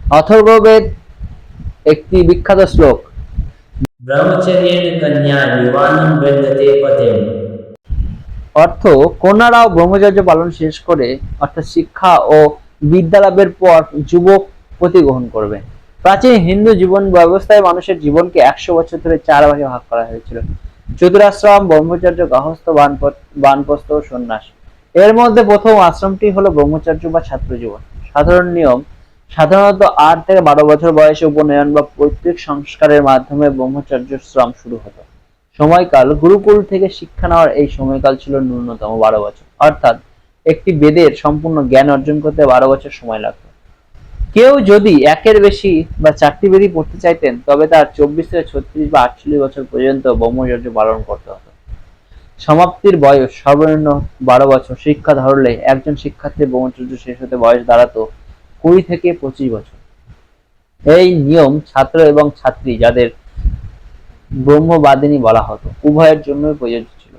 অথর্ববেদ একটি বিখ্যাত শ্লোক। ब्रह्मचर्येण कन्या युवानं विन्दते पतिम्। অর্থ, কন্যারাও ব্রহ্মচর্য পালন শেষ করে অর্থাৎ শিক্ষা ও বিদ্যালাভের পর যুবক পতি গ্রহণ করবে। প্রাচীন হিন্দু জীবন ব্যবস্থায় মানুষের জীবনকে 100 বছর ধরে 4 ভাগে ভাগ করা হয়েছিল: চতুরাশ্রম, ব্রহ্মচর্য, গার্হস্থ্য, বানপ্রস্থ ও সন্ন্যাস। এর মধ্যে প্রথম আশ্রমটি হলো ব্রহ্মচর্য বা ছাত্র জীবন। সাধারণ নিয়ম: সাধারণত 8 থেকে 12 বছর বয়সে উপনয়ন বা পৈতৃক সংস্কারের মাধ্যমে ব্রহ্মচর্যাশ্রম শুরু হতো। সময়কাল: গুরুকুল থেকে শিক্ষা নেওয়ার এই সময়কাল ছিল ন্যূনতম 12 বছর, অর্থাৎ একটি বেদের সম্পূর্ণ জ্ঞান অর্জন করতে 12 বছর সময় লাগত। কেউ যদি একের বেশি বা 4টি বেদই পড়তে চাইতেন, তবে তার 24 থেকে 36 বা 48 বছর পর্যন্ত ব্রহ্মচর্য পালন করতে হতো। সমাপ্তির বয়স: সর্বনিম্ন 12 বছর শিক্ষা ধরলে একজন শিক্ষার্থীর ব্রহ্মচর্য শেষ হতে বয়স দাঁড়াতো 20 থেকে 25 বছর। এই নিয়ম ছাত্র এবং ছাত্রী, যাদের ব্রহ্মবাদিনী বলা হতো, উভয়ের জন্যই প্রযোজ্য ছিল।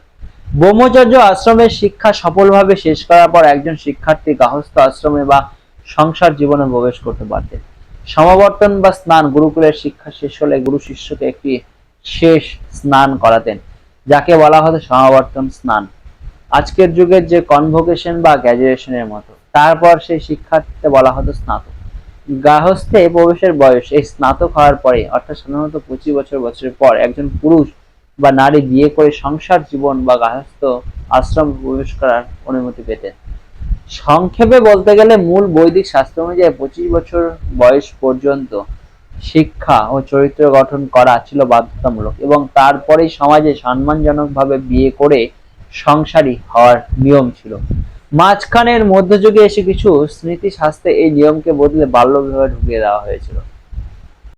ব্রহ্মচর্য আশ্রমের শিক্ষা সফলভাবে শেষ করার পর একজন শিক্ষার্থী গার্হস্থ্য আশ্রমে বা সংসার জীবনে প্রবেশ করতে পারতেন। সমাবর্তন বা স্নান: গুরুকুলের শিক্ষা শেষ হলে গুরু শিষ্যকে একটি শেষ স্নান করাতেন, যাকে বলা হতো সমাবর্তন স্নান, আজকের যুগের যে কনভোকেশন বা গ্র্যাজুয়েশনের মতো। তারপর সেই শিক্ষার্থীকে বলা হতো স্নাতক। গার্হস্থ্যে প্রবেশের বয়স: এই স্নাতক হওয়ার পরে, অর্থাৎ সাধারণত 25 বছরের পর একজন পুরুষ বা নারী বিয়ে করে সংসার জীবন বা গার্হস্থ্য আশ্রম প্রবেশ করার অনুমতি পেতেন। সংক্ষেপে বলতে গেলে মূল বৈদিক শাস্ত্র অনুযায়ী 25 বছর বয়স পর্যন্ত শিক্ষা ও চরিত্র গঠন করা ছিল বাধ্যতামূলক, এবং তারপরেই সমাজে সম্মানজনকভাবে বিয়ে করে সংসারী হওয়ার নিয়ম ছিল। মাঝখানের মধ্যযুগে এসে কিছু স্মৃতিশাস্ত্রে এই নিয়মকে বদলে বাল্যবিবাহে ঢুকিয়ে দেওয়া হয়েছিল।